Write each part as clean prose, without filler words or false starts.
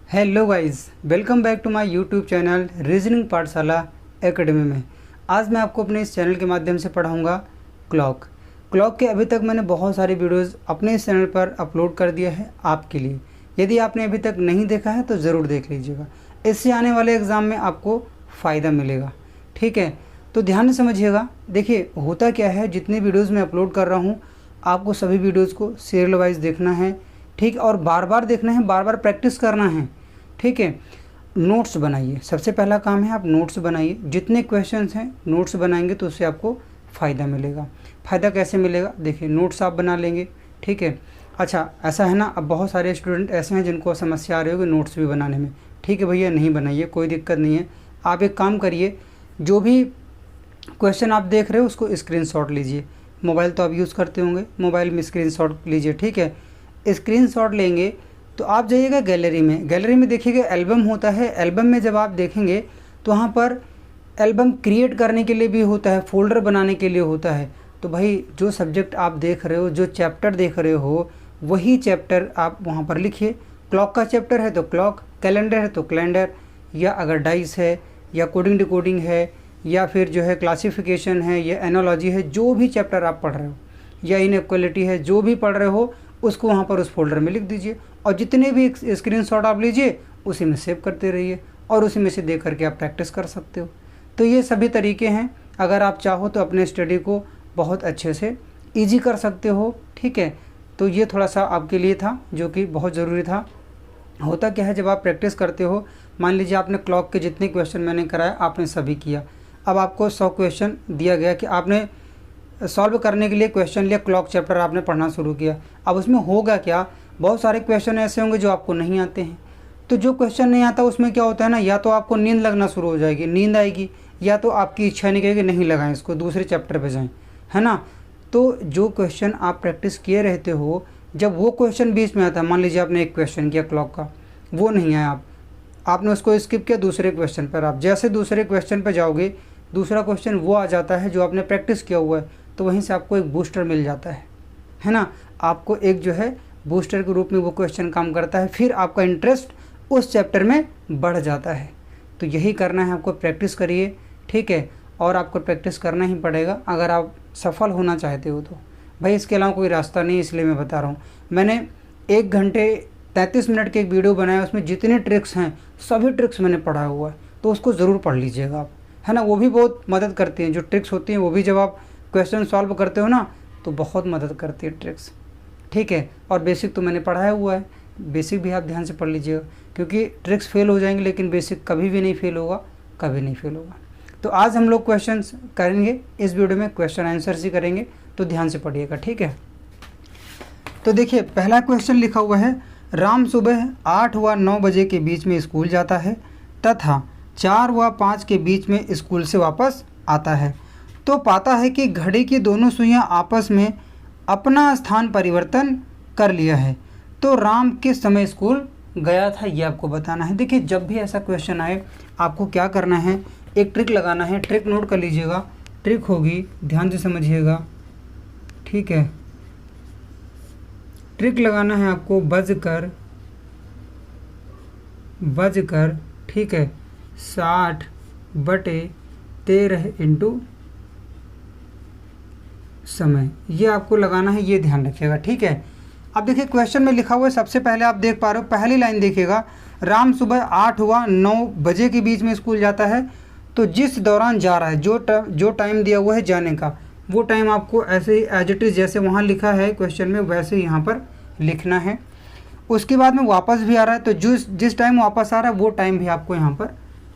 Hello guys, welcome back to my YouTube channel reasoning Pathshala academy में। आज मैं आपको अपने इस चैनल के माध्यम से पढ़ाऊंगा क्लॉक के अभी तक मैंने बहुत सारी वीडियोस अपने इस चैनल पर अपलोड कर दिया है आपके लिए। यदि आपने अभी तक नहीं देखा है तो ज़रूर देख लीजिएगा, इससे आने वाले एग्ज़ाम में आपको फ़ायदा मिलेगा। ठीक है, तो ध्यान से समझिएगा। देखिए होता क्या है, जितनी वीडियोज़ मैं अपलोड कर रहा हूँ आपको सभी वीडियोज़ को सीरियल वाइज देखना है। ठीक, और बार बार देखना है, बार बार प्रैक्टिस करना है। ठीक है, नोट्स बनाइए। सबसे पहला काम है आप नोट्स बनाइए। जितने क्वेश्चंस हैं नोट्स बनाएंगे तो उससे आपको फ़ायदा मिलेगा। फ़ायदा कैसे मिलेगा? देखिए, नोट्स आप बना लेंगे। ठीक है, अच्छा ऐसा है ना, अब बहुत सारे स्टूडेंट ऐसे हैं जिनको समस्या आ रही होगी नोट्स भी बनाने में। ठीक है भैया, नहीं बनाइए, कोई दिक्कत नहीं है। आप एक काम करिए, जो भी क्वेश्चन आप देख रहे हो उसको स्क्रीनशॉट लीजिए। मोबाइल तो आप यूज़ करते होंगे, मोबाइल में स्क्रीनशॉट लीजिए। ठीक है, स्क्रीनशॉट लेंगे तो आप जाइएगा गैलरी में। गैलरी में देखिएगा एल्बम होता है। एल्बम में जब आप देखेंगे तो वहाँ पर एल्बम क्रिएट करने के लिए भी होता है, फोल्डर बनाने के लिए होता है। तो भाई जो सब्जेक्ट आप देख रहे हो, जो चैप्टर देख रहे हो, वही चैप्टर आप वहाँ पर लिखिए। क्लॉक का चैप्टर है तो क्लॉक, कैलेंडर है तो कैलेंडर, या अगर डाइस है या कोडिंग डिकोडिंग है या फिर जो है क्लासिफिकेशन है या एनालॉजी है, जो भी चैप्टर आप पढ़ रहे हो या इनइक्वालिटी है, जो भी पढ़ रहे हो उसको वहाँ पर उस फोल्डर में लिख दीजिए। और जितने भी स्क्रीनशॉट आप लीजिए उसी में सेव करते रहिए और उसी में से देख करके आप प्रैक्टिस कर सकते हो। तो ये सभी तरीके हैं, अगर आप चाहो तो अपने स्टडी को बहुत अच्छे से ईजी कर सकते हो। ठीक है, तो ये थोड़ा सा आपके लिए था जो कि बहुत ज़रूरी था। होता क्या है, जब आप प्रैक्टिस करते हो, मान लीजिए आपने क्लॉक के जितने क्वेश्चन मैंने कराए आपने सभी किया। अब आपको 100 क्वेश्चन दिया गया कि आपने सॉल्व करने के लिए क्वेश्चन लिया, क्लॉक चैप्टर आपने पढ़ना शुरू किया। अब उसमें होगा क्या, बहुत सारे क्वेश्चन ऐसे होंगे जो आपको नहीं आते हैं। तो जो क्वेश्चन नहीं आता उसमें क्या होता है ना, या तो आपको नींद लगना शुरू हो जाएगी, नींद आएगी, या तो आपकी इच्छा नहीं कहेगी नहीं लगाएं इसको, दूसरे चैप्टर पे जाएं, है ना। तो जो क्वेश्चन आप प्रैक्टिस किए रहते हो, जब वो क्वेश्चन बीच में आता है, मान लीजिए आपने एक क्वेश्चन किया क्लॉक का, वो नहीं आया, आपने उसको स्किप किया, दूसरे क्वेश्चन पर आप जैसे दूसरे क्वेश्चन पर जाओगे, दूसरा क्वेश्चन वो आ जाता है जो आपने प्रैक्टिस किया हुआ है, तो वहीं से आपको एक बूस्टर मिल जाता है ना। आपको एक जो है बूस्टर के रूप में वो क्वेश्चन काम करता है, फिर आपका इंटरेस्ट उस चैप्टर में बढ़ जाता है। तो यही करना है आपको, प्रैक्टिस करिए। ठीक है, और आपको प्रैक्टिस करना ही पड़ेगा अगर आप सफल होना चाहते हो तो। भाई इसके अलावा कोई रास्ता नहीं, इसलिए मैं बता रहा हूँ। मैंने 1 घंटे 33 मिनट के एक वीडियो बनाया, उसमें जितने ट्रिक्स हैं सभी ट्रिक्स मैंने पढ़ा हुआ है, तो उसको ज़रूर पढ़ लीजिएगा आप, है ना। वो भी बहुत मदद करती हैं, जो ट्रिक्स होती हैं वो भी जब आप क्वेश्चन सॉल्व करते हो ना तो बहुत मदद करती है ट्रिक्स। ठीक है, और बेसिक तो मैंने पढ़ाया हुआ है, बेसिक भी आप ध्यान से पढ़ लीजिएगा, क्योंकि ट्रिक्स फेल हो जाएंगे लेकिन बेसिक कभी भी नहीं फेल होगा, कभी नहीं फेल होगा। तो आज हम लोग क्वेश्चंस करेंगे, इस वीडियो में क्वेश्चन आंसर ही करेंगे, तो ध्यान से पढ़िएगा। ठीक है, तो देखिए पहला क्वेश्चन लिखा हुआ है, राम सुबह 8 व 9 बजे के बीच में स्कूल जाता है तथा 4 व 5 के बीच में स्कूल से वापस आता है, तो पाता है कि घड़ी की दोनों सुइयां आपस में अपना स्थान परिवर्तन कर लिया है, तो राम किस समय स्कूल गया था, ये आपको बताना है। देखिए जब भी ऐसा क्वेश्चन आए आपको क्या करना है, एक ट्रिक लगाना है। ट्रिक नोट कर लीजिएगा, ट्रिक होगी, ध्यान से समझिएगा। ठीक है, ट्रिक लगाना है आपको, बजकर ठीक है 60/13 इंटू समय, ये आपको लगाना है, ये ध्यान रखिएगा। ठीक है, अब देखिए क्वेश्चन में लिखा हुआ है, सबसे पहले आप देख पा रहे हो पहली लाइन देखिएगा, राम सुबह 8 व 9 बजे के बीच में स्कूल जाता है, तो जिस दौरान जा रहा है, जो टाइम दिया हुआ है जाने का, वो टाइम आपको ऐसे ही एज इट इज़ जैसे वहाँ लिखा है क्वेश्चन में वैसे ही यहाँ पर लिखना है। उसके बाद में वापस भी आ रहा है, तो जिस टाइम वापस आ रहा है वो टाइम भी आपको यहाँ पर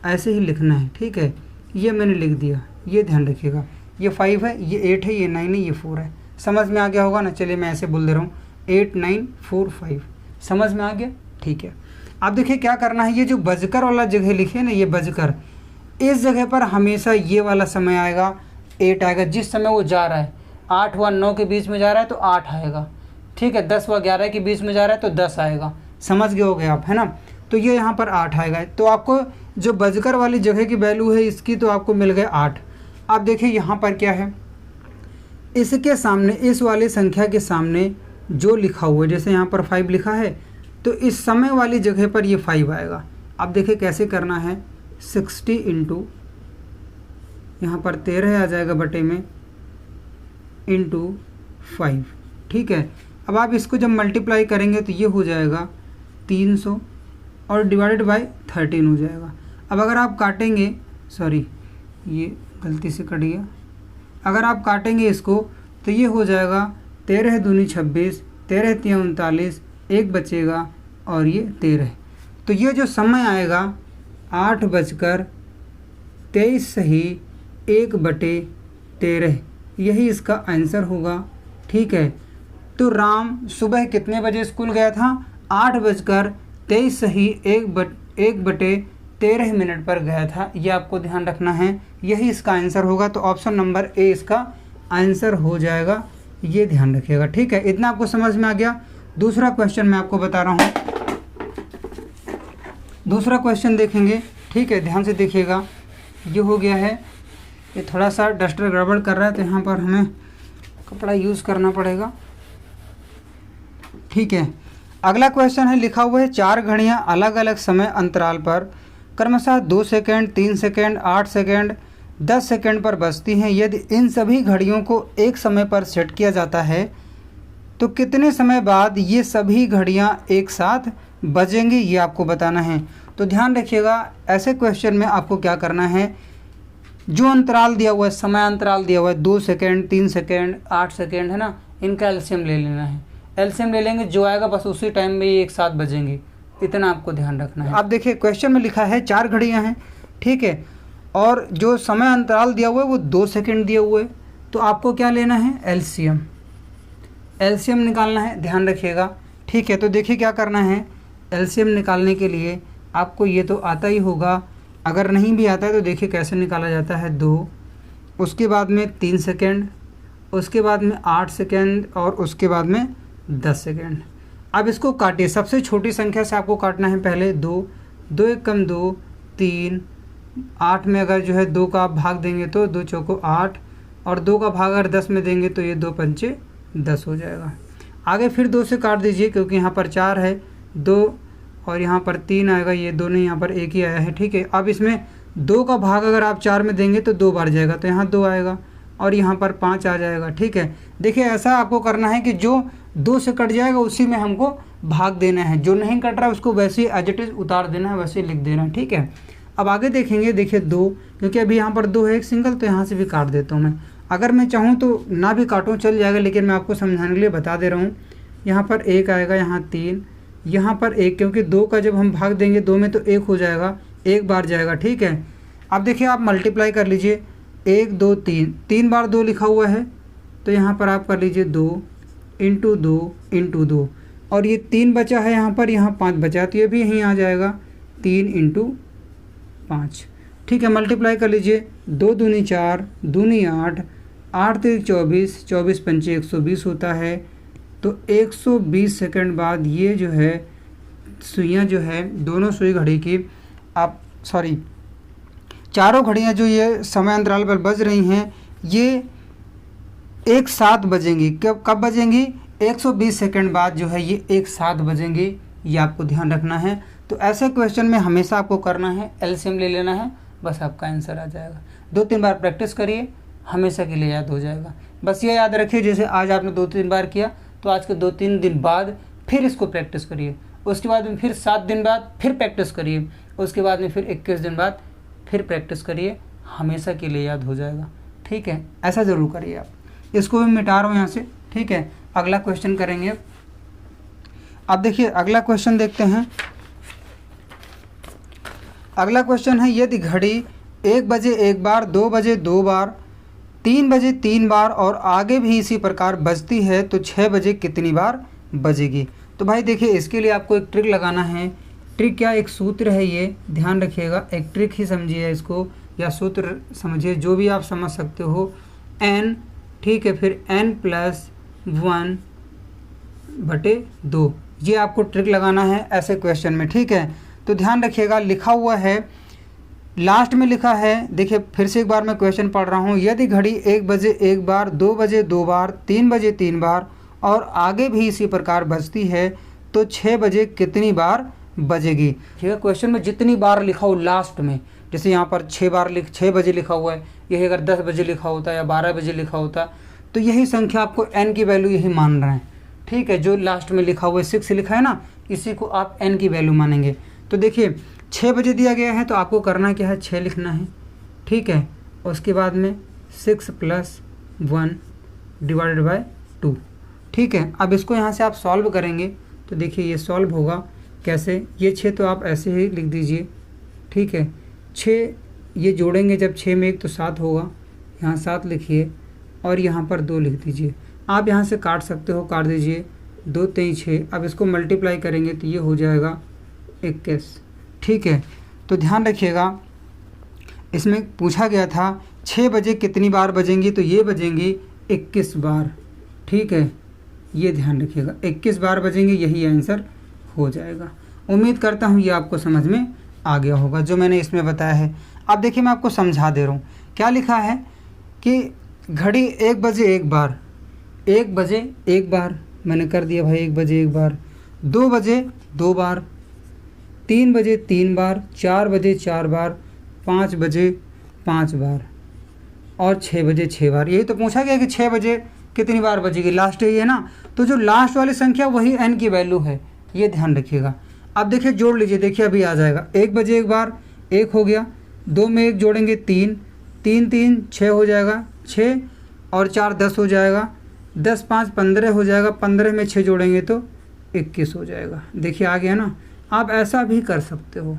ऐसे ही लिखना है। ठीक है, ये मैंने लिख दिया, ये ध्यान रखिएगा। ये 5 है, ये 8 है, ये 9 है, ये 4 है। समझ में आ गया होगा ना। चलिए मैं ऐसे बोल दे रहा हूँ, 8 9 4 5, समझ में आ गया। ठीक है, अब देखिए क्या करना है, ये जो बजकर वाला जगह लिखे ना, ये बजकर, इस जगह पर हमेशा ये वाला समय आएगा, 8 आएगा। जिस समय वो जा रहा है 8 व 9 के बीच में जा रहा है तो 8 आएगा। ठीक है, 10 व 11 के बीच में जा रहा है तो 10 आएगा। समझ गए होगे आप, है ना। तो ये यहाँ पर 8 आएगा, तो आपको जो बजकर वाली जगह की वैल्यू है इसकी, तो आपको मिल गए 8। अब देखिए यहाँ पर क्या है, इसके सामने, इस वाली संख्या के सामने जो लिखा हुआ है, जैसे यहाँ पर 5 लिखा है तो इस समय वाली जगह पर ये 5 आएगा। अब देखिए कैसे करना है, 60 इंटू यहाँ पर 13 आ जाएगा बटे में इंटू 5, ठीक है। अब आप इसको जब मल्टीप्लाई करेंगे तो ये हो जाएगा 300 और डिवाइडेड बाय 13 हो जाएगा। अब अगर आप काटेंगे, सॉरी ये गलती से कट गया, अगर आप काटेंगे इसको तो ये हो जाएगा 13 दूनी 26, 13 तिया 39, 1 बचेगा और ये 13। तो ये जो समय आएगा 8:23 सही 1/13, यही इसका आंसर होगा, ठीक है। तो राम सुबह कितने बजे स्कूल गया था? 8:23 सही 1/13 मिनट पर गया था। ये आपको ध्यान रखना है, यही इसका आंसर होगा। तो ऑप्शन नंबर ए इसका आंसर हो जाएगा, ये ध्यान रखिएगा, ठीक है। इतना आपको समझ में आ गया। दूसरा क्वेश्चन मैं आपको बता रहा हूँ, दूसरा क्वेश्चन देखेंगे, ठीक है, ध्यान से देखिएगा। ये हो गया है, ये थोड़ा सा डस्टर गड़बड़ कर रहा है तो यहाँ पर हमें कपड़ा यूज़ करना पड़ेगा, ठीक है। अगला क्वेश्चन है, लिखा हुआ है 4 घड़ियाँ अलग अलग समय अंतराल पर क्रमशः 2 सेकेंड, 3 सेकेंड, 8 सेकेंड, 10 सेकेंड पर बजती हैं। यदि इन सभी घड़ियों को एक समय पर सेट किया जाता है तो कितने समय बाद ये सभी घड़ियाँ एक साथ बजेंगी, ये आपको बताना है। तो ध्यान रखिएगा, ऐसे क्वेश्चन में आपको क्या करना है, जो अंतराल दिया हुआ है, समय अंतराल दिया हुआ है 2 सेकेंड, 3 सेकेंड, 8 सेकेंड, है ना, इनका एलसीएम ले लेना है। एलसीएम ले लेंगे, जो आएगा बस उसी टाइम में ये एक साथ बजेंगे, इतना आपको ध्यान रखना है। अब देखिए क्वेश्चन में लिखा है 4 घड़ियां हैं, ठीक है, और जो समय अंतराल दिया हुआ है वो 2 सेकेंड दिया हुआ है। तो आपको क्या लेना है, एलसीएम, एलसीएम निकालना है, ध्यान रखिएगा, ठीक है। तो देखिए क्या करना है, एलसीएम निकालने के लिए आपको ये तो आता ही होगा, अगर नहीं भी आता है तो देखिए कैसे निकाला जाता है। 2, उसके बाद में 3 सेकेंड, उसके बाद में 8 सेकेंड और उसके बाद में 10 सेकेंड। अब इसको काटिए, सबसे छोटी संख्या से आपको काटना है पहले। 2, 2 एक कम 2, 3, 8 में अगर जो है 2 का आप भाग देंगे तो 2 चौको 8, और 2 का भाग अगर 10 में देंगे तो ये 2 पंचे 10 हो जाएगा। आगे फिर 2 से काट दीजिए, क्योंकि यहाँ पर 4 है, 2 और यहाँ पर 3 आएगा, ये दोनों यहाँ पर एक ही आया है, ठीक है। अब इसमें 2 का भाग अगर आप 4 में देंगे तो 2 बार जाएगा, तो यहाँ 2 आएगा और यहाँ पर 5 आ जाएगा, ठीक है। देखिए ऐसा आपको करना है कि जो 2 से कट जाएगा उसी में हमको भाग देना है, जो नहीं कट रहा है उसको वैसे ही एज इट इज उतार देना है, वैसे ही लिख देना है, ठीक है। अब आगे देखेंगे, देखिए 2, क्योंकि अभी यहाँ पर 2 है एक सिंगल, तो यहाँ से भी काट देता हूँ मैं। अगर मैं चाहूँ तो ना भी काटूँ चल जाएगा, लेकिन मैं आपको समझाने के लिए बता दे रहा हूँ। यहाँ पर 1 आएगा, यहाँ 3, यहाँ पर 1, क्योंकि 2 का जब हम भाग देंगे 2 में तो 1 हो जाएगा, 1 बार जाएगा, ठीक है। अब देखिए आप मल्टीप्लाई कर लीजिए, 1 2 3, 3 बार 2 लिखा हुआ है, तो यहाँ पर आप कर लीजिए 2 इंटू 2 इंटू 2, और ये 3 बचा है यहाँ पर, यहाँ 5 बचा, तो ये भी यहीं आ जाएगा 3 इंटू 5, ठीक है। मल्टीप्लाई कर लीजिए, 2 दूनी 4, दूनी 8, 8 3 24, 24 पंचे 120 होता है। तो 120 सेकंड बाद ये जो है सुइयाँ जो है, दोनों सुई घड़ी की, आप सॉरी चारों घड़ियाँ जो ये समय अंतराल पर बज रही हैं, ये एक साथ बजेंगी। कब बजेंगी? 120 सेकंड बाद जो है ये एक साथ बजेंगी, ये आपको ध्यान रखना है। तो ऐसे क्वेश्चन में हमेशा आपको करना है, एलसीएम ले लेना है, बस आपका आंसर आ जाएगा। 2-3 बार प्रैक्टिस करिए, हमेशा के लिए याद हो जाएगा। बस ये याद रखिए, जैसे आज आपने 2-3 बार किया तो आज के 2-3 दिन बाद फिर इसको प्रैक्टिस करिए, उसके बाद में फिर 7 दिन बाद फिर प्रैक्टिस करिए, उसके बाद में फिर 21 दिन बाद फिर प्रैक्टिस करिए, हमेशा के लिए याद हो जाएगा, ठीक है। ऐसा ज़रूर करिए आप। इसको भी मिटा रहा हूँ यहाँ से, ठीक है। अगला क्वेश्चन करेंगे। अब देखिए अगला क्वेश्चन देखते हैं। अगला क्वेश्चन है, यदि घड़ी 1 बजे 1 बार, 2 बजे 2 बार, 3 बजे 3 बार और आगे भी इसी प्रकार बजती है तो 6 बजे कितनी बार बजेगी? तो भाई देखिए इसके लिए आपको एक ट्रिक लगाना है। ट्रिक क्या, एक सूत्र है, ये ध्यान रखिएगा, एक ट्रिक ही समझिए इसको, या सूत्र समझिए, जो भी आप समझ सकते हो। n, ठीक है, फिर n+1/2, ये आपको ट्रिक लगाना है ऐसे क्वेश्चन में, ठीक है। तो ध्यान रखिएगा, लिखा हुआ है लास्ट में लिखा है, देखिए फिर से एक बार मैं क्वेश्चन पढ़ रहा हूँ। यदि घड़ी 1 बजे 1 बार, 2 बजे 2 बार, 3 बजे 3 बार और आगे भी इसी प्रकार बजती है तो 6 बजे कितनी बार बजेगी। ठीक है, क्वेश्चन में जितनी बार लिखा हो लास्ट में, जैसे यहाँ पर 6 बजे लिखा हुआ है, यही अगर 10 बजे लिखा होता या 12 बजे लिखा होता तो यही संख्या आपको n की वैल्यू यही मान रहे हैं। ठीक है, जो लास्ट में लिखा हुआ है 6 लिखा है ना, इसी को आप n की वैल्यू मानेंगे। तो देखिए 6 बजे दिया गया है तो आपको करना क्या है, 6 लिखना है। ठीक है, उसके बाद में 6 + 1 / 2। ठीक है, अब इसको यहाँ से आप सॉल्व करेंगे तो देखिए ये सॉल्व होगा कैसे, ये 6 तो आप ऐसे ही लिख दीजिए। ठीक है, 6 ये जोड़ेंगे जब 6 में 1 तो 7 होगा, यहाँ 7 लिखिए और यहाँ पर 2 लिख दीजिए। आप यहाँ से काट सकते हो, काट दीजिए, 2 × 3 = 6। अब इसको मल्टीप्लाई करेंगे तो ये हो जाएगा 21। ठीक है, तो ध्यान रखिएगा इसमें पूछा गया था 6 बजे कितनी बार बजेंगी, तो ये बजेंगी 21 बार। ठीक है, ये ध्यान रखिएगा 21 बार बजेंगे, यही आंसर हो जाएगा। उम्मीद करता हूँ ये आपको समझ में आ गया होगा जो मैंने इसमें बताया है। अब देखिए मैं आपको समझा दे रहा हूँ, क्या लिखा है कि घड़ी 1 बजे 1 बार, 1 बजे 1 बार मैंने कर दिया भाई, 1 बजे 1 बार, 2 बजे 2 बार, 3 बजे 3 बार, 4 बजे 4 बार, 5 बजे 5 बार और 6 बजे 6 बार। यही तो पूछा गया कि 6 बजे कितनी बार बजेगी, लास्ट यही है ना, तो जो लास्ट वाली संख्या वही n की वैल्यू है, ये ध्यान रखिएगा। अब देखिए जोड़ लीजिए, देखिए अभी आ जाएगा, 1 बजे 1 बार 1 हो गया, 2 में 1 जोड़ेंगे 3, 3 3 6 हो जाएगा, 6 और 4 10 हो जाएगा, 10 5 15 हो जाएगा, 15 में 6 जोड़ेंगे तो 21 हो जाएगा। देखिए आ गया ना। आप ऐसा भी कर सकते हो,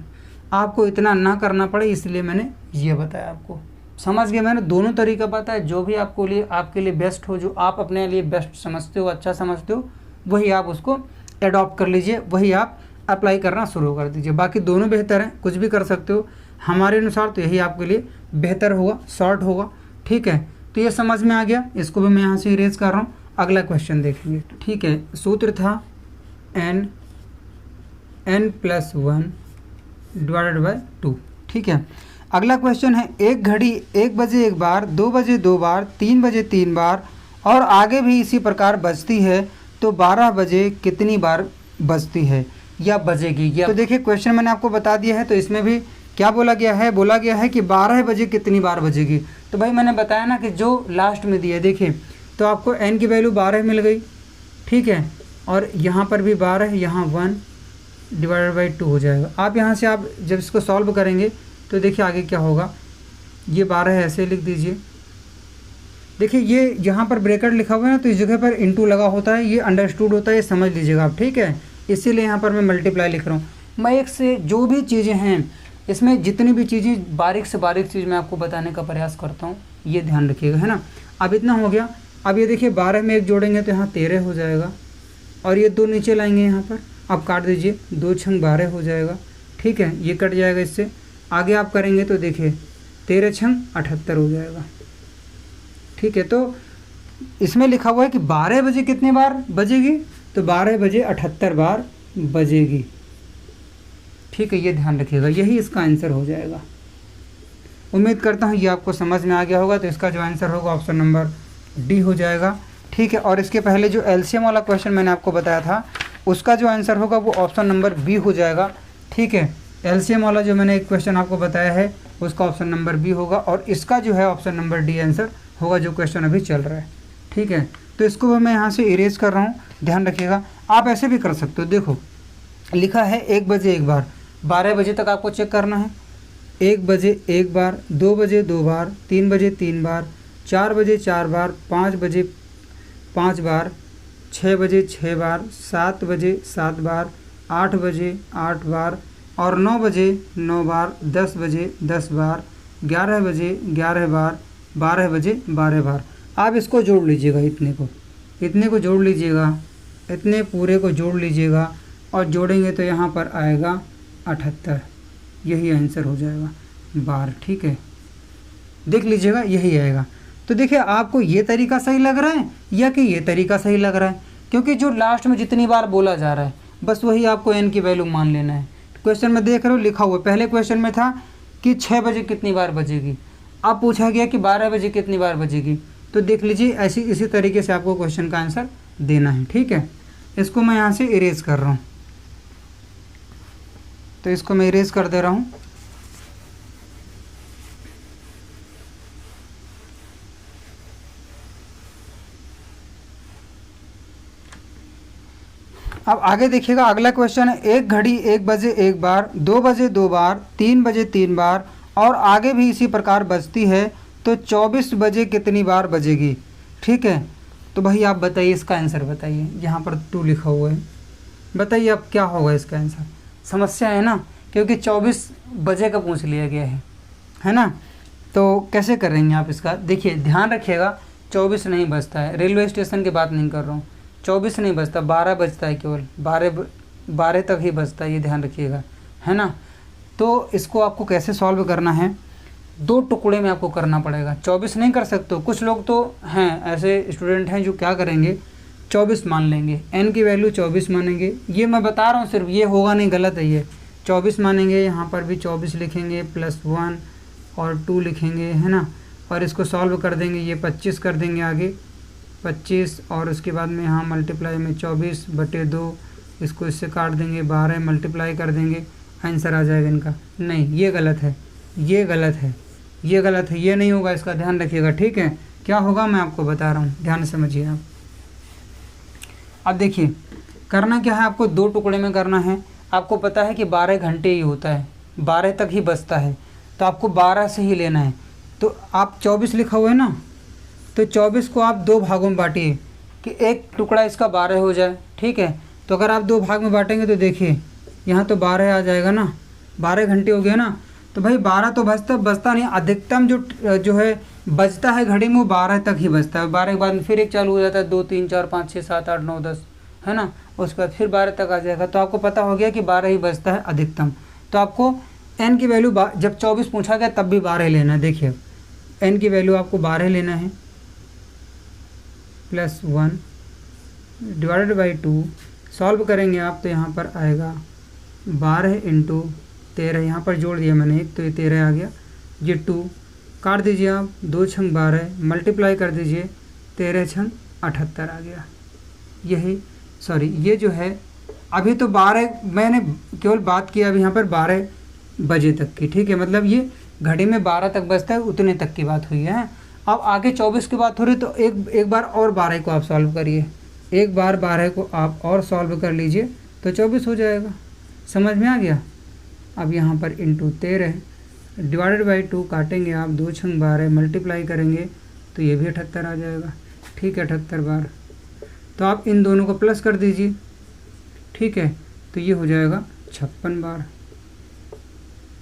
आपको इतना ना करना पड़े इसलिए मैंने ये बताया आपको। समझ गए, मैंने दोनों तरीका बताया, जो भी आपके लिए बेस्ट हो, जो आप अपने लिए बेस्ट समझते हो, अच्छा समझते हो, वही आप उसको एडॉप्ट कर लीजिए, वही आप अप्लाई करना शुरू कर दीजिए। बाकी दोनों बेहतर हैं, कुछ भी कर सकते हो, हमारे अनुसार तो यही आपके लिए बेहतर होगा, शॉर्ट होगा। ठीक है, तो ये समझ में आ गया, इसको भी मैं यहाँ से इरेज कर रहा हूँ। अगला क्वेश्चन देखेंगे। ठीक है, सूत्र था n + 1 / 2। ठीक है, अगला क्वेश्चन है, एक घड़ी 1 बजे 1 बार, 2 बजे 2 बार, 3 बजे 3 बार और आगे भी इसी प्रकार बजती है, तो 12 बजे कितनी बार बजती है या बजेगी। या तो देखिए क्वेश्चन मैंने आपको बता दिया है, तो इसमें भी क्या बोला गया है कि 12 बजे कितनी बार बजेगी। तो भाई मैंने बताया ना कि जो लास्ट में दिया है, देखिए तो आपको n की वैल्यू 12 मिल गई। ठीक है, और यहाँ पर भी 12, यहाँ 1 / 2 हो जाएगा। आप यहाँ से आप जब इसको सॉल्व करेंगे तो देखिए आगे क्या होगा, ये 12 ऐसे लिख दीजिए। देखिए ये यहाँ पर ब्रैकेट लिखा हुआ है ना, तो इस जगह पर इंटू लगा होता है, ये अंडरस्टूड होता है, ये समझ लीजिएगा आप। ठीक है, इसीलिए यहाँ पर मैं मल्टीप्लाई लिख रहा हूँ। मैं एक से जो भी चीज़ें हैं इसमें, जितनी भी चीज़ें बारीक से बारीक चीज़ मैं आपको बताने का प्रयास करता हूँ, ये ध्यान रखिएगा, है ना। अब इतना हो गया। अब ये देखिए 12 में 1 जोड़ेंगे तो यहाँ 13 हो जाएगा और ये 2 नीचे लाएंगे यहाँ पर, अब काट दीजिए, 2 × 12 हो जाएगा। ठीक है, ये कट जाएगा, इससे आगे आप करेंगे तो देखिए 13 × 78 हो जाएगा। ठीक है, तो इसमें लिखा हुआ है कि 12 बजे कितनी बार बजेगी, तो 12 बजे 78 बार बजेगी। ठीक है, ये ध्यान रखिएगा, यही इसका आंसर हो जाएगा। उम्मीद करता हूँ ये आपको समझ में आ गया होगा। तो इसका जो आंसर होगा ऑप्शन नंबर डी हो जाएगा। ठीक है, और इसके पहले जो एलसीएम वाला क्वेश्चन मैंने आपको बताया था, उसका जो आंसर होगा वो ऑप्शन नंबर बी हो जाएगा। ठीक है, एलसीएम वाला जो मैंने एक क्वेश्चन आपको बताया है उसका ऑप्शन नंबर बी होगा, और इसका जो है ऑप्शन नंबर डी आंसर होगा, जो क्वेश्चन अभी चल रहा है। ठीक है, तो इसको मैं यहाँ से इरेज कर रहा हूँ, ध्यान रखिएगा। आप ऐसे भी कर सकते हो, देखो लिखा है 1 बजे 1 बार, 12 बजे तक आपको चेक करना है। 1 बजे 1 बार, 2 बजे 2 बार, 3 बजे 3 बार, 4 बजे 4 बार, 5 बजे 5 बार, 6 बजे 6 बार, 7 बजे 7 बार, 8 बजे 8 बार और 9 बजे 9 बार, 10 बजे 10 बार, 11 बजे 11 बार, 12 बजे 12 बार। आप इसको जोड़ लीजिएगा, इतने को जोड़ लीजिएगा, इतने पूरे को जोड़ लीजिएगा और जोड़ेंगे तो यहाँ पर आएगा 78, यही आंसर हो जाएगा बार। ठीक है, देख लीजिएगा यही आएगा। तो देखिए आपको ये तरीका सही लग रहा है या कि ये तरीका सही लग रहा है, क्योंकि जो लास्ट में जितनी बार बोला जा रहा है बस वही आपको n की वैल्यू मान लेना है। क्वेश्चन में देख रहे हो लिखा हुआ, पहले क्वेश्चन में था कि 6 बजे कितनी बार बजेगी, अब पूछा गया कि 12 बजे कितनी बार बजेगी। तो देख लीजिए ऐसी इसी तरीके से आपको क्वेश्चन का आंसर देना है। ठीक है, इसको मैं यहाँ से इरेज कर रहा हूँ, तो इसको मैं इरेज कर दे रहा हूँ। अब आगे देखिएगा, अगला क्वेश्चन है, एक घड़ी 1 बजे एक बार, 2 बजे 2 बार, 3 बजे 3 बार और आगे भी इसी प्रकार बजती है तो 24 बजे कितनी बार बजेगी। ठीक है, तो भाई आप बताइए, इसका आंसर बताइए। यहाँ पर 2 लिखा हुआ है, बताइए अब क्या होगा इसका आंसर। समस्या है ना, क्योंकि 24 बजे का पूछ लिया गया है ना। तो कैसे करेंगे आप इसका, देखिए ध्यान रखिएगा, 24 नहीं बजता है, रेलवे स्टेशन की बात नहीं कर रहा हूँ, 24 नहीं बजता, 12 बजता है, केवल 12 तक ही बजता है, ये ध्यान रखिएगा, है ना। तो इसको आपको कैसे सॉल्व करना है, 2 टुकड़े में आपको करना पड़ेगा। 24 नहीं कर सकते हो, कुछ लोग तो हैं ऐसे स्टूडेंट हैं जो क्या करेंगे, 24 मान लेंगे, n की वैल्यू 24 मानेंगे। ये मैं बता रहा हूँ सिर्फ, ये होगा नहीं, गलत है ये। 24 मानेंगे, यहाँ पर भी 24 लिखेंगे, +1 और 2 लिखेंगे, है ना, और इसको सॉल्व कर देंगे, ये 25 कर देंगे आगे, 25 और उसके बाद में यहाँ मल्टीप्लाई में 24/2, इसको इससे काट देंगे, 12 मल्टीप्लाई कर देंगे, आंसर आ जाएगा इनका। नहीं, ये गलत है, ये गलत है, ये गलत है, ये नहीं होगा, इसका ध्यान रखिएगा। ठीक है, क्या होगा मैं आपको बता रहा हूँ, ध्यान समझिए आप। अब देखिए करना क्या है, आपको 2 टुकड़े में करना है। आपको पता है कि 12 घंटे ही होता है, 12 तक ही बचता है, तो आपको 12 से ही लेना है। तो आप 24 लिखा हुआ है ना, तो 24 को आप 2 भागों में बांटिए कि एक टुकड़ा इसका 12 हो जाए। ठीक है, तो अगर आप 2 भाग में बांटेंगे तो देखिए यहाँ तो 12 आ जाएगा ना, 12 घंटे हो गया ना। तो भाई 12 तो बचता नहीं, अधिकतम जो है बजता है घड़ी में वो 12 तक ही बजता है। 12 के बाद फिर एक चालू हो जाता है, 2 3 4 5 6 7 8 9 10, है ना, उसके बाद फिर 12 तक आ जाएगा। तो आपको पता हो गया कि 12 ही बजता है अधिकतम। तो आपको n की वैल्यू जब 24 पूछा गया तब भी 12 लेना है। देखिए n की वैल्यू आपको 12 लेना है, +1 डिवाइडेड बाई 2, सॉल्व करेंगे आप तो यहाँ पर आएगा 12 × 13, यहाँ पर जोड़ दिया मैंने एक, तो ये 13 आ गया, ये 2 काट दीजिए आप, 2 × 12 मल्टीप्लाई कर दीजिए, 13 × 78 आ गया। यही सॉरी, ये जो है अभी तो 12 मैंने केवल बात किया अभी यहाँ पर 12 बजे तक की। ठीक है, मतलब ये घड़ी में 12 तक बजता है, उतने तक की बात हुई है। अब आगे 24 की बात हो रही, तो एक बार और 12 को आप सॉल्व करिए, एक बार 12 को आप और सॉल्व कर लीजिए तो 24 हो जाएगा। समझ में आ गया। अब यहाँ पर × 13 डिवाइडेड बाई 2 काटेंगे आप, 2 × 12 मल्टीप्लाई करेंगे तो ये भी 78 आ जाएगा। ठीक है, 78 बार। तो आप इन दोनों को प्लस कर दीजिए। ठीक है, तो ये हो जाएगा 56 बार,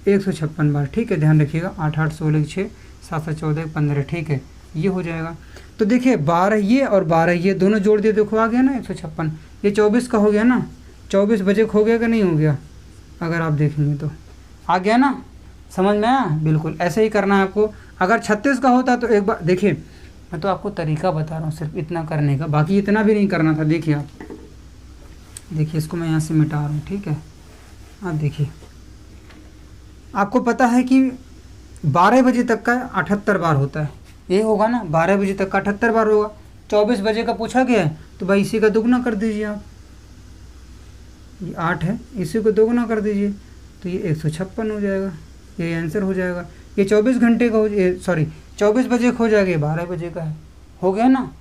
156 बार। ठीक है, ध्यान रखिएगा, 8 8 16 6 7 7 14 15। ठीक है, ये हो जाएगा। तो देखिए 12 ये और 12 ये दोनों जोड़ दिए, देखो आ गया ना 156। ये 24 का हो गया ना, 24 बजे हो गया कि नहीं हो गया, अगर आप देखेंगे तो आ गया ना। समझ में आया, बिल्कुल ऐसे ही करना है आपको। अगर 36 का होता तो एक बार देखिए, मैं तो आपको तरीका बता रहा हूँ सिर्फ इतना करने का, बाकी इतना भी नहीं करना था। देखिए आप, देखिए इसको मैं यहाँ से मिटा रहा हूँ। ठीक है, आप देखिए, आपको पता है कि 12 बजे तक का 78 बार होता है, ये होगा ना, 12 बजे तक का 78 बार होगा। 24 बजे का पूछा गया है तो भाई इसी का दुगना कर दीजिए आप, ये 8 है, इसी को दोगुना कर दीजिए तो ये 156 हो जाएगा, ये आंसर हो जाएगा। ये 24 घंटे का हो, 24 बजे का हो जाएगा, ये 12 बजे का है, हो गया ना।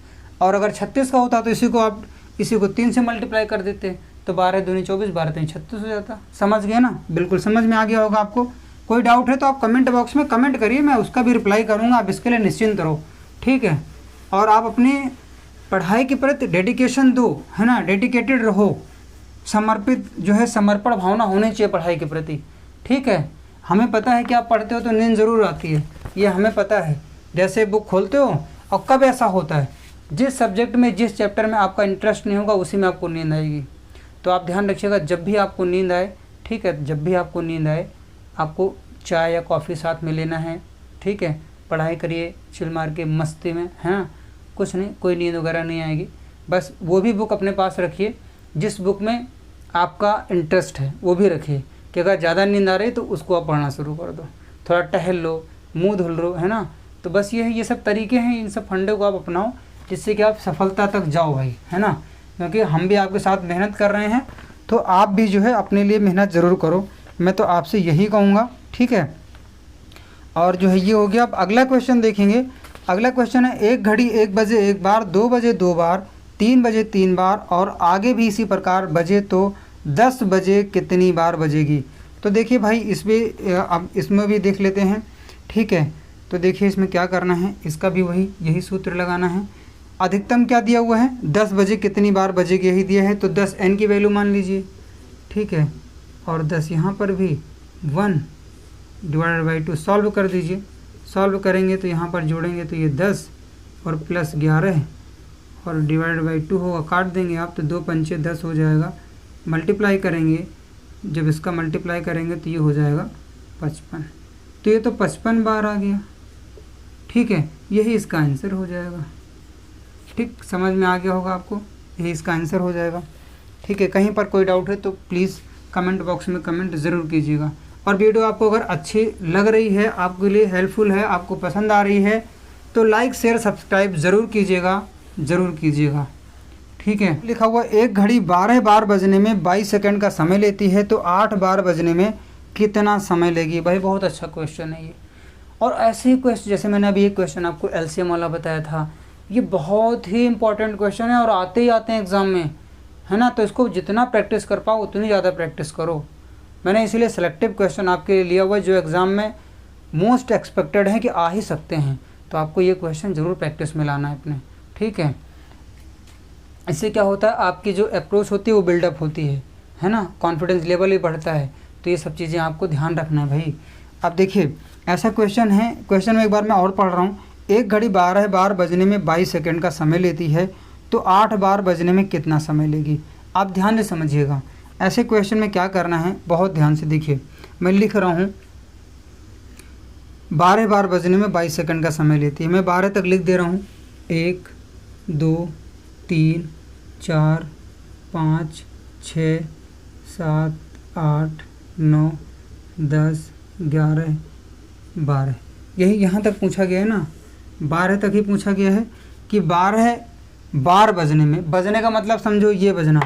और अगर 36 का होता तो इसी को 3 से मल्टीप्लाई कर देते तो 12 दूनी 24, 12 दूनी 36 हो जाता। समझ गए ना, बिल्कुल समझ में आ गया होगा आपको। कोई डाउट है तो आप कमेंट बॉक्स में कमेंट करिए, मैं उसका भी रिप्लाई करूँगा, आप इसके लिए निश्चिंत रहो। ठीक है, और आप अपनी पढ़ाई के प्रति डेडिकेशन दो, है ना, डेडिकेटेड रहो, समर्पित जो है समर्पण भावना होनी चाहिए पढ़ाई के प्रति। ठीक है, हमें पता है कि आप पढ़ते हो तो नींद ज़रूर आती है, ये हमें पता है। जैसे बुक खोलते हो, और कब ऐसा होता है, जिस सब्जेक्ट में जिस चैप्टर में आपका इंटरेस्ट नहीं होगा उसी में आपको नींद आएगी। तो आप ध्यान रखिएगा, जब भी आपको नींद आए, ठीक है, जब भी आपको नींद आए आपको चाय या कॉफ़ी साथ में लेना है। ठीक है, पढ़ाई करिए चिल मार के मस्ती में, है ना, कुछ नहीं, कोई नींद वगैरह नहीं आएगी। बस वो भी बुक अपने पास रखिए जिस बुक में आपका इंटरेस्ट है, वो भी रखिए कि अगर ज़्यादा नींद आ रही तो उसको आप पढ़ना शुरू कर दो, थोड़ा टहल लो, मुंह धुल लो, है ना। तो बस ये है, ये सब तरीके हैं, इन सब फंडे को आप अपनाओ जिससे कि आप सफलता तक जाओ भाई, है ना। क्योंकि हम भी आपके साथ मेहनत कर रहे हैं, तो आप भी जो है अपने लिए मेहनत ज़रूर करो, मैं तो आपसे यही कहूँगा, ठीक है। और जो है ये हो गया। अब अगला क्वेश्चन देखेंगे। अगला क्वेश्चन है, एक घड़ी 1 बजे 1 बार, 2 बजे 2 बार, 3 बजे 3 बार और आगे भी इसी प्रकार बजे तो 10 बजे कितनी बार बजेगी। तो देखिए भाई इसमें अब इसमें भी देख लेते हैं, ठीक है। तो देखिए इसमें क्या करना है, इसका भी वही यही सूत्र लगाना है। अधिकतम क्या दिया हुआ है, 10 बजे कितनी बार बजेगी यही दिया है, तो 10 n की वैल्यू मान लीजिए, ठीक है। और 10 यहाँ पर भी 1 डिवाइडेड बाई 2 सॉल्व कर दीजिए। सॉल्व करेंगे तो यहाँ पर जोड़ेंगे तो ये 10 और प्लस 11 और डिवाइड बाई 2 होगा, काट देंगे आप तो 2 पंचे 10 हो जाएगा। मल्टीप्लाई करेंगे, जब इसका मल्टीप्लाई करेंगे तो ये हो जाएगा 55। तो ये तो 55 बार आ गया, ठीक है। यही इसका आंसर हो जाएगा, ठीक, समझ में आ गया होगा आपको, यही इसका आंसर हो जाएगा, ठीक है। कहीं पर कोई डाउट है तो प्लीज़ कमेंट बॉक्स में कमेंट ज़रूर कीजिएगा। और वीडियो आपको अगर अच्छी लग रही है, आपके लिए हेल्पफुल है, आपको पसंद आ रही है, तो लाइक शेयर सब्सक्राइब ज़रूर कीजिएगा, ठीक है। लिखा हुआ, एक घड़ी 12 बार बजने में 22 सेकंड का समय लेती है, तो 8 बार बजने में कितना समय लेगी। भाई बहुत अच्छा क्वेश्चन है ये। और ऐसे ही क्वेश्चन, जैसे मैंने अभी एक क्वेश्चन आपको LCM वाला बताया था, ये बहुत ही इंपॉर्टेंट क्वेश्चन है और आते ही आते हैं एग्ज़ाम में, है ना। तो इसको जितना प्रैक्टिस कर पाओ उतनी ज़्यादा प्रैक्टिस करो। मैंने इसीलिए सेलेक्टिव क्वेश्चन आपके लिए लिया हुआ है जो एग्ज़ाम में मोस्ट एक्सपेक्टेड है कि आ ही सकते हैं। तो आपको ये क्वेश्चन ज़रूर प्रैक्टिस में लाना है अपने, ठीक है। इससे क्या होता है, आपकी जो अप्रोच होती है वो बिल्डअप होती है ना, कॉन्फिडेंस लेवल ही बढ़ता है। तो ये सब चीज़ें आपको ध्यान रखना है भाई। अब देखिए ऐसा क्वेश्चन है, क्वेश्चन में एक बार मैं और पढ़ रहा हूँ। एक घड़ी 12 बार बजने में 22 सेकंड का समय लेती है, तो 8 बार बजने में कितना समय लेगी। आप ध्यान से समझिएगा, ऐसे क्वेश्चन में क्या करना है, बहुत ध्यान से देखिए। मैं लिख रहा हूँ 12 बार बजने में 22 सेकंड का समय लेती है, मैं 12 तक लिख दे रहा हूँ। 1 2 3 4 5 6 7 8 9 10 11 12, यही यहाँ तक पूछा गया है ना, 12 तक ही पूछा गया है कि 12 बार बजने में, बजने का मतलब समझो ये बजना,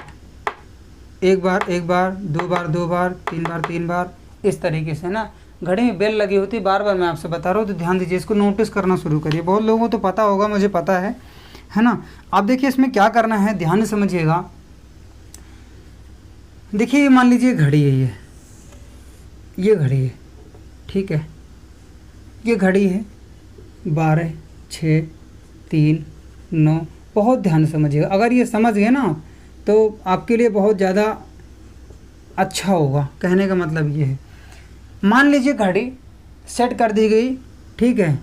1 बार 1 बार, 2 बार 2 बार, 3 बार 3 बार, इस तरीके से ना। घड़ी में बेल लगी होती है, बार बार मैं आपसे बता रहा हूँ, तो ध्यान दीजिए, इसको नोटिस करना शुरू करिए। बहुत लोगों को तो पता होगा, मुझे पता है ना। आप देखिए इसमें क्या करना है, ध्यान से समझिएगा। देखिए मान लीजिए घड़ी है, ये घड़ी है, ठीक है। ये घड़ी है 12 6 3 9, बहुत ध्यान से समझिएगा। अगर ये समझ गए ना तो आपके लिए बहुत ज़्यादा अच्छा होगा। कहने का मतलब ये है, मान लीजिए घड़ी सेट कर दी गई, ठीक है,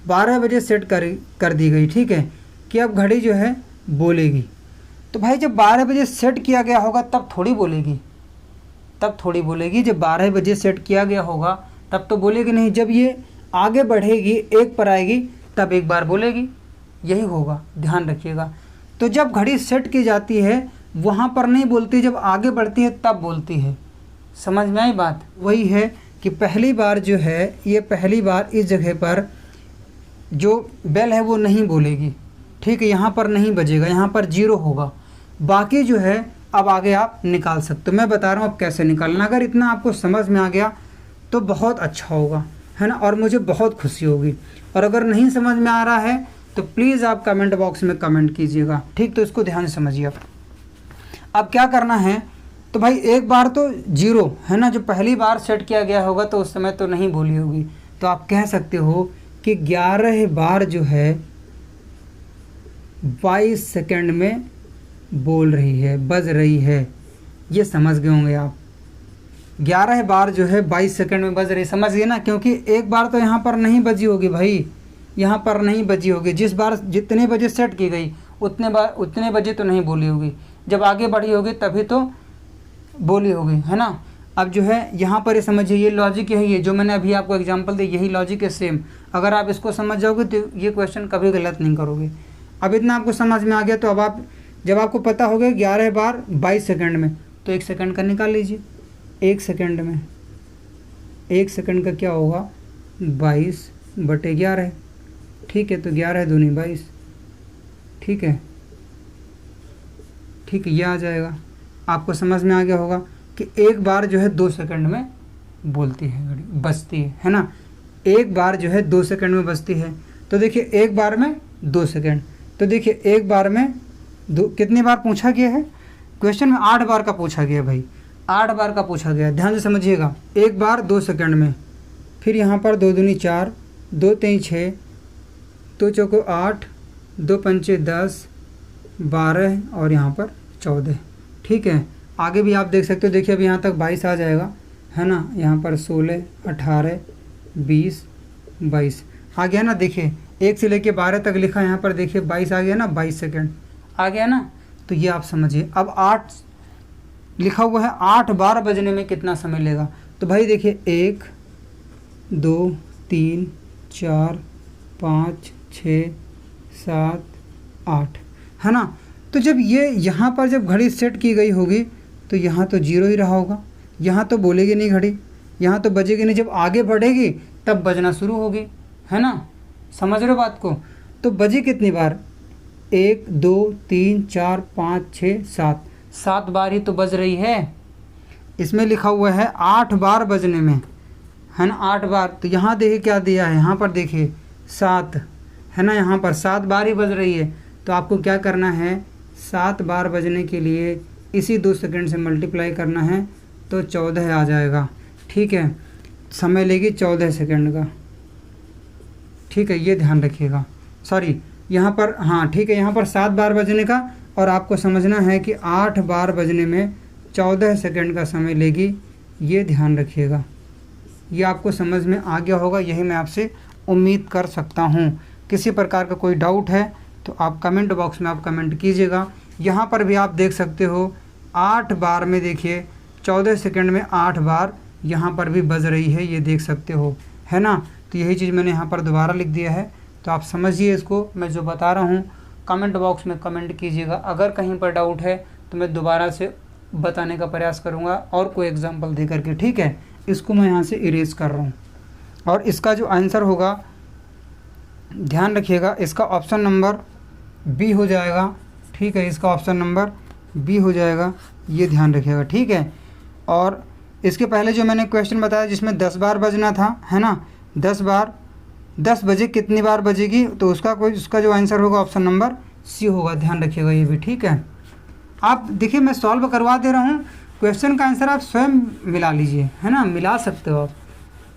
12 बजे सेट कर दी गई, ठीक है, कि अब घड़ी जो है बोलेगी। तो भाई जब 12 बजे सेट किया गया होगा तब थोड़ी बोलेगी, जब 12 बजे सेट किया गया होगा तब तो बोलेगी नहीं। जब ये आगे बढ़ेगी, 1 पर आएगी, तब 1 बार बोलेगी, यही होगा, ध्यान रखिएगा। तो जब घड़ी सेट की जाती है वहाँ पर नहीं बोलती, जब आगे बढ़ती है तब बोलती है। समझ में आई बात। वही है कि पहली बार जो है, ये पहली बार इस जगह पर जो बेल है वो नहीं बोलेगी, ठीक है, यहाँ पर नहीं बजेगा, यहाँ पर 0 होगा। बाकी जो है अब आगे आप निकाल सकते हो, मैं बता रहा हूँ अब कैसे निकालना। अगर इतना आपको समझ में आ गया तो बहुत अच्छा होगा, है ना, और मुझे बहुत खुशी होगी। और अगर नहीं समझ में आ रहा है तो प्लीज़ आप कमेंट बॉक्स में कमेंट कीजिएगा, ठीक। तो इसको ध्यान से समझिए। अब क्या करना है, तो भाई 1 बार तो 0 है ना, जो पहली बार सेट किया गया होगा तो उस समय तो नहीं बोली होगी। तो आप कह सकते हो कि 11 बार जो है 22 सेकंड में बोल रही है, बज रही है। ये समझ गए होंगे आप, 11 बार जो है 22 सेकंड में बज रही, समझ गए ना। क्योंकि 1 बार तो यहाँ पर नहीं बजी होगी भाई, यहाँ पर नहीं बजी होगी। जिस बार जितने बजे सेट की गई उतने बजे तो नहीं बोली होगी, जब आगे बढ़ी होगी तभी तो बोली होगी, है ना। अब जो है यहाँ पर ये समझिए, ये लॉजिक यही है जो मैंने अभी आपको एग्जांपल दी, यही लॉजिक है सेम। अगर आप इसको समझ जाओगे तो ये क्वेश्चन कभी गलत नहीं करोगे। अब इतना आपको समझ में आ गया, तो अब आप जब आपको पता हो गया 11 बार 22 सेकंड में, तो 1 सेकंड का निकाल लीजिए। 1 सेकंड में 1 सेकंड का क्या होगा, 22/11, ठीक है। तो 11 दूनी 22, ठीक है। ठीक है, ये आ जाएगा। आपको समझ में आ गया होगा कि एक बार जो है 2 सेकंड में बोलती है घड़ी, बजती है ना। एक बार जो है 2 सेकंड में बजती है। तो देखिए एक बार में 2 सेकंड, तो देखिए एक बार में कितनी बार पूछा गया है क्वेश्चन में? 8 बार का पूछा गया भाई, 8 बार का पूछा गया। ध्यान से समझिएगा, एक बार 2 सेकंड में, फिर यहाँ पर 2 दूनी 4, 2 तीन 6, 2 चौको 8, 2 पंचे 10, 12 और यहाँ पर 14। ठीक है, आगे भी आप देख सकते हो। देखिए अब यहाँ तक 22 आ जाएगा, है ना। यहाँ पर 16, 18, 20, 22 आ गया ना। देखिए 1 से लेके 12 तक लिखा, यहाँ पर देखिए 22 आ गया ना, 22 सेकंड आ गया ना। तो ये आप समझिए। अब 8 लिखा हुआ है, 8 बार बजने में कितना समय लेगा? तो भाई देखिए 1 2 3 4 5 6 7 8, है ना। तो जब ये यहाँ पर जब घड़ी सेट की गई होगी तो यहाँ तो 0 ही रहा होगा, यहाँ तो बोलेगी नहीं घड़ी, यहाँ तो बजेगी नहीं। जब आगे बढ़ेगी तब बजना शुरू होगी, है ना। समझ रहे हो बात को? तो बजी कितनी बार? 1 2 3 4 5 6 7, 7 बार ही तो बज रही है। इसमें लिखा हुआ है 8 बार बजने में, है ना, 8 बार। तो यहाँ देखिए क्या दिया है, यहाँ पर देखिए 7, है ना, यहाँ पर 7 बार ही बज रही है। तो आपको क्या करना है, 7 बार बजने के लिए इसी 2 सेकंड से मल्टीप्लाई करना है तो 14 आ जाएगा। ठीक है, समय लेगी 14 सेकंड का। ठीक है, ये ध्यान रखिएगा। सॉरी, यहाँ पर हाँ ठीक है, यहाँ पर 7 बार बजने का, और आपको समझना है कि 8 बार बजने में 14 सेकंड का समय लेगी। ये ध्यान रखिएगा। ये आपको समझ में आ गया होगा, यही मैं आपसे उम्मीद कर सकता हूँ। किसी प्रकार का कोई डाउट है तो आप कमेंट बॉक्स में आप कमेंट कीजिएगा। यहाँ पर भी आप देख सकते हो 8 बार में देखिए 14 सेकंड में 8 बार यहाँ पर भी बज रही है, ये देख सकते हो, है ना। तो यही चीज़ मैंने यहाँ पर दोबारा लिख दिया है। तो आप समझिए इसको, मैं जो बता रहा हूँ कमेंट बॉक्स में कमेंट कीजिएगा। अगर कहीं पर डाउट है तो मैं दोबारा से बताने का प्रयास करूँगा और कोई एग्जांपल दे करके। ठीक है, इसको मैं यहाँ से इरेज कर रहा हूँ। और इसका जो आंसर होगा ध्यान रखिएगा, इसका ऑप्शन नंबर बी हो जाएगा। ठीक है, इसका ऑप्शन नंबर बी हो जाएगा, ये ध्यान रखिएगा। ठीक है, और इसके पहले जो मैंने क्वेश्चन बताया जिसमें 10 बार बजना था, है ना, 10 बार, 10 बजे कितनी बार बजेगी, तो उसका जो आंसर होगा ऑप्शन नंबर सी होगा। ध्यान रखिएगा ये भी। ठीक है, आप देखिए मैं सॉल्व करवा दे रहा हूँ, क्वेश्चन का आंसर आप स्वयं मिला लीजिए, है ना, मिला सकते हो आप।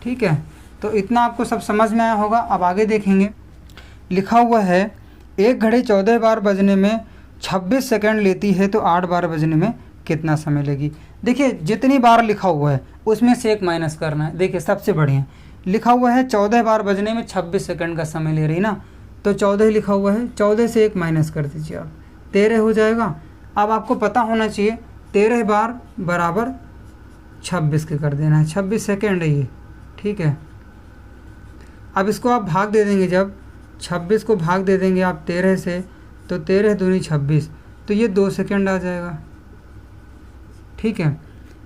ठीक है, तो इतना आपको सब समझ में आया होगा। अब आगे देखेंगे, लिखा हुआ है एक घड़ी 14 बार बजने में 26 सेकंड लेती है तो 8 बार बजने में कितना समय लेगी। देखिए जितनी बार लिखा हुआ है उसमें से एक माइनस करना है। देखिए सबसे बढ़िया लिखा हुआ है 14 बार बजने में 26 सेकंड का समय ले रही ना, तो 14 लिखा हुआ है, 14 से एक माइनस कर दीजिए आप, 13 हो जाएगा। अब आपको पता होना चाहिए 13 बार बराबर 26 के कर देना है, 26 सेकंड है ये। ठीक है, अब इसको आप भाग दे देंगे, जब 26 को भाग दे देंगे आप 13 से, तो 13 दूनी 26, तो ये 2 सेकंड आ जाएगा। ठीक है,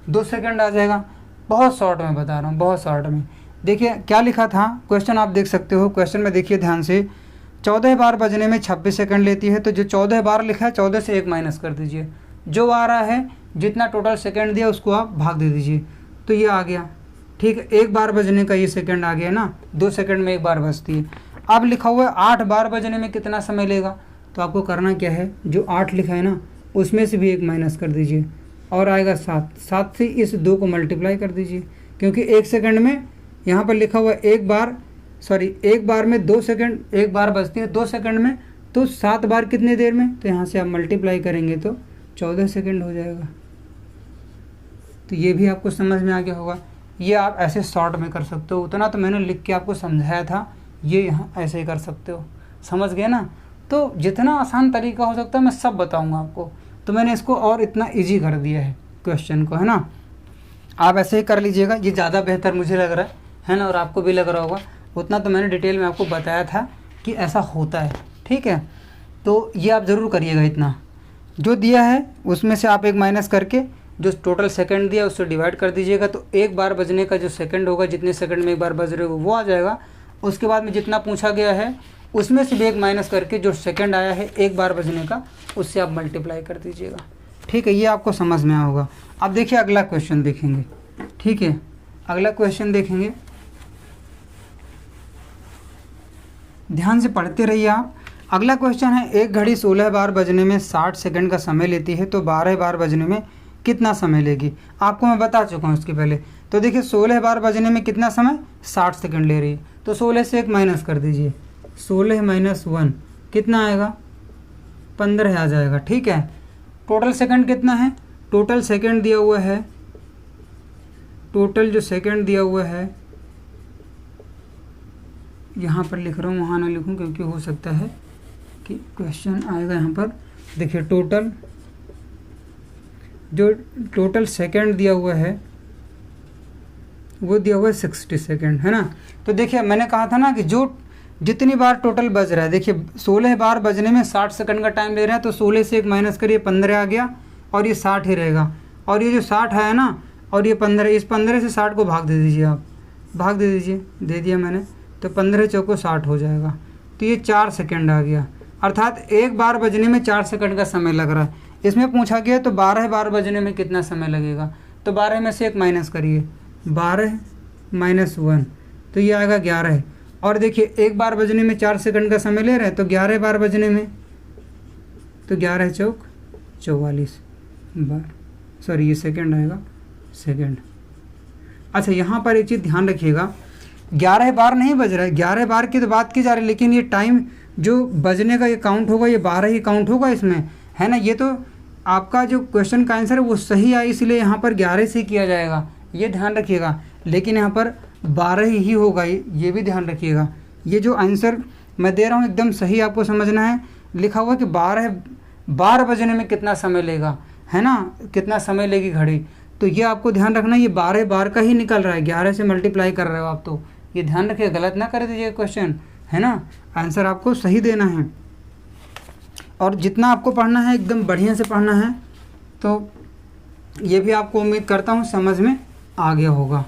2 सेकंड आ जाएगा। बहुत शॉर्ट में बता रहा हूँ, बहुत शॉर्ट में। देखिए क्या लिखा था क्वेश्चन, आप देख सकते हो क्वेश्चन में, देखिए ध्यान से, 14 बार बजने में 26 सेकंड लेती है, तो जो 14 बार लिखा है 14 से एक माइनस कर दीजिए, जो आ रहा है जितना टोटल सेकंड दिया उसको आप भाग दे दीजिए, तो ये आ गया। ठीक है, एक बार बजने का ये सेकंड आ गया ना, 2 सेकंड में एक बार बजती है। अब लिखा हुआ है 8 बार बजने में कितना समय लेगा, तो आपको करना क्या है, जो 8 लिखा है ना उसमें से भी एक माइनस कर दीजिए और आएगा 7, 7 से इस 2 को मल्टीप्लाई कर दीजिए, क्योंकि 1 सेकंड में यहाँ पर लिखा हुआ है एक बार में 2 सेकंड, एक बार बजती है 2 सेकंड में, तो 7 बार कितने देर में, तो यहाँ से आप मल्टीप्लाई करेंगे तो 14 सेकंड हो जाएगा। तो ये भी आपको समझ में आ गया होगा। ये आप ऐसे शॉर्ट में कर सकते हो, उतना तो मैंने लिख के आपको समझाया था, ये यहाँ ऐसे ही कर सकते हो, समझ गए ना। तो जितना आसान तरीका हो सकता है मैं सब बताऊँगा आपको, तो मैंने इसको और इतना ईजी कर दिया है क्वेश्चन को, है ना। आप ऐसे ही कर लीजिएगा, ये ज़्यादा बेहतर मुझे लग रहा है ना, और आपको भी लग रहा होगा। उतना तो मैंने डिटेल में आपको बताया था कि ऐसा होता है। ठीक है, तो ये आप ज़रूर करिएगा। इतना जो दिया है उसमें से आप एक माइनस करके जो टोटल सेकंड दिया उससे डिवाइड कर दीजिएगा, तो एक बार बजने का जो सेकंड होगा, जितने सेकंड में एक बार बज रहे हो वो आ जाएगा। उसके बाद में जितना पूछा गया है उसमें से भी एक माइनस करके जो सेकंड आया है एक बार बजने का, उससे आप मल्टीप्लाई कर दीजिएगा। ठीक है, ये आपको समझ में आया होगा। अब देखिए अगला क्वेश्चन देखेंगे। ठीक है, अगला क्वेश्चन देखेंगे, ध्यान से पढ़ते रहिए आप। अगला क्वेश्चन है, एक घड़ी 16 बार बजने में 60 सेकंड का समय लेती है तो 12 बार बजने में कितना समय लेगी। आपको मैं बता चुका हूँ इसके पहले। तो देखिए 16 बार बजने में कितना समय, 60 सेकंड ले रही है। तो 16 से 1 माइनस कर दीजिए, 16 माइनस 1 कितना आएगा, 15 आ जाएगा। ठीक है, टोटल सेकंड कितना है, टोटल सेकंड दिया हुआ है, टोटल जो सेकंड दिया हुआ है, यहाँ पर लिख रहा हूँ, वहाँ ना लिखूँ क्योंकि हो सकता है कि क्वेश्चन आएगा यहाँ पर। देखिए टोटल जो टोटल सेकंड दिया हुआ है वो दिया हुआ है 60 सेकंड, है ना। तो देखिए मैंने कहा था ना कि जो जितनी बार टोटल बज रहा है, देखिए 16 बार बजने में 60 सेकंड का टाइम ले रहा है, तो 16 से 1 माइनस करिए, 15 आ गया और ये 60 ही रहेगा। और ये जो 60 है ना, और ये 15, इस 15 से 60 को भाग दे दीजिए आप, भाग दे दीजिए, दे दिया मैंने, तो 15 चौको 60 हो जाएगा। तो ये 4 सेकंड आ गया, अर्थात एक बार बजने में 4 सेकंड का समय लग रहा है। इसमें पूछा गया तो 12 बार बजने में कितना समय लगेगा, तो 12 में से 1 माइनस करिए, 12 माइनस 1 तो ये आएगा 11। और देखिए एक बार बजने में 4 सेकंड का समय ले रहे हैं, तो 11 बार बजने में, तो 11 चौक 44 बार, सॉरी ये सेकंड आएगा, सेकंड। अच्छा यहाँ पर एक चीज़ ध्यान रखिएगा, 11 बार नहीं बज रहा है, 11 बार की तो बात की जा रही है, लेकिन ये टाइम जो बजने का ये काउंट होगा, ये 12 ही काउंट होगा इसमें, है ना। ये तो आपका जो क्वेश्चन का आंसर है वो सही है, इसलिए यहाँ पर 11 से किया जाएगा, ये ध्यान रखिएगा। लेकिन यहाँ पर 12 ही होगा, ये भी ध्यान रखिएगा। ये जो आंसर मैं दे रहा हूँ एकदम सही आपको समझना है। लिखा हुआ कि 12 बार बजने में कितना समय लेगा, है ना, कितना समय लेगी घड़ी, तो ये आपको ध्यान रखना, ये 12 बार का ही निकल रहा है, 11 से मल्टीप्लाई कर रहे हो आप, तो ये ध्यान रखिए, गलत ना कर दीजिए क्वेश्चन, है ना। आंसर आपको सही देना है और जितना आपको पढ़ना है एकदम बढ़िया से पढ़ना है। तो ये भी आपको उम्मीद करता हूँ समझ में आ गया होगा।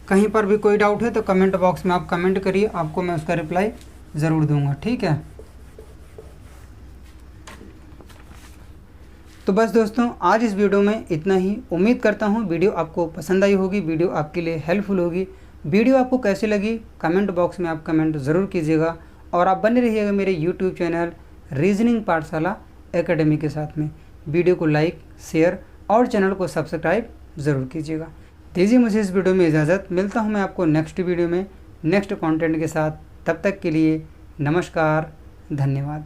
कहीं पर भी कोई डाउट है तो कमेंट बॉक्स में आप कमेंट करिए, आपको मैं उसका रिप्लाई ज़रूर दूंगा। ठीक है, तो बस दोस्तों आज इस वीडियो में इतना ही। उम्मीद करता हूँ वीडियो आपको पसंद आई होगी, वीडियो आपके लिए हेल्पफुल होगी। वीडियो आपको कैसी लगी कमेंट बॉक्स में आप कमेंट ज़रूर कीजिएगा और आप बने रहिएगा मेरे YouTube channel reasoning Pathshala academy के साथ में। वीडियो को लाइक, शेयर और चैनल को सब्सक्राइब ज़रूर कीजिएगा। दीजिए मुझे इस वीडियो में इजाज़त, मिलता हूँ मैं आपको नेक्स्ट वीडियो में नेक्स्ट कंटेंट के साथ। तब तक के लिए नमस्कार, धन्यवाद।